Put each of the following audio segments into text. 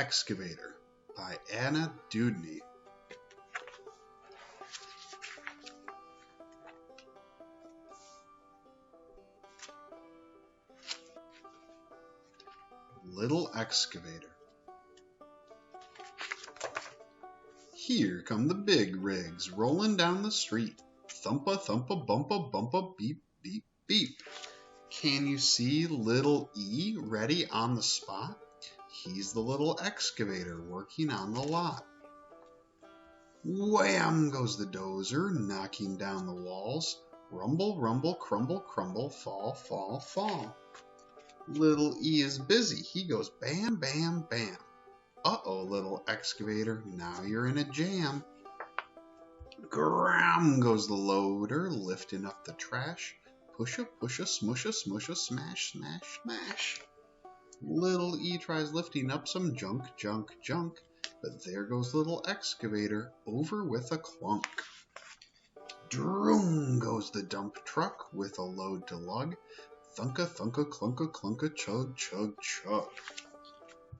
Excavator by Dewdney. Little Excavator. Here come the big rigs rolling down the street. Thumpa, thumpa, bumpa, bumpa, beep, beep, beep. Can you see little E ready on the spot? He's the little excavator working on the lot. Wham goes the dozer, knocking down the walls. Rumble, rumble, crumble, crumble, fall, fall, fall. Little E is busy. He goes bam, bam, bam. Uh-oh, little excavator, now you're in a jam. Gram goes the loader, lifting up the trash. Pusha, pusha, smusha, smusha, smash, smash, smash. Little E tries lifting up some junk, junk, junk, but there goes little excavator, over with a clunk. Droom goes the dump truck with a load to lug. Thunka, thunka, clunka, clunka, chug, chug, chug.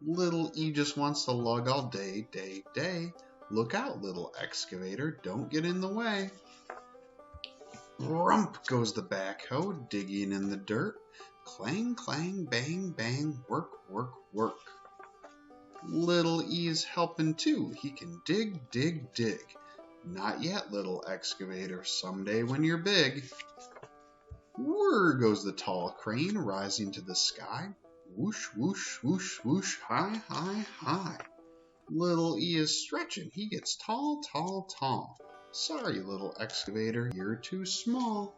Little E just wants to lug all day, day, day. Look out, little excavator, don't get in the way. Rump goes the backhoe, digging in the dirt. Clang, clang, bang, bang, work, work, work. Little E is helping too. He can dig, dig, dig. Not yet, little excavator, someday when you're big. Whir goes the tall crane, rising to the sky. Whoosh, whoosh, whoosh, whoosh, high, high, high. Little E is stretching. He gets tall, tall, tall. Sorry, little excavator, you're too small.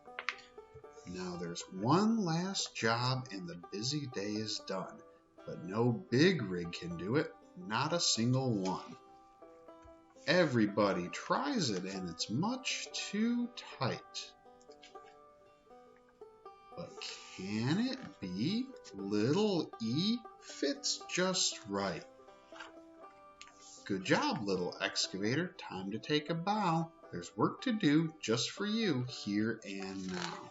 Now there's one last job and the busy day is done. But no big rig can do it, not a single one. Everybody tries it and it's much too tight. But can it be? Little E fits just right. Good job, little excavator. Time to take a bow. There's work to do just for you here and now.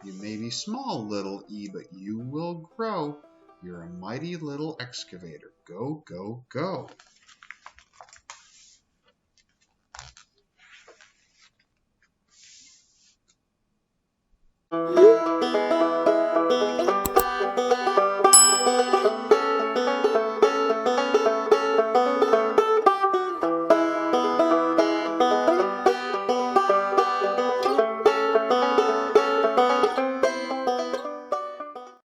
You may be small, little E, but you will grow. You're a mighty little excavator. Go, go, go.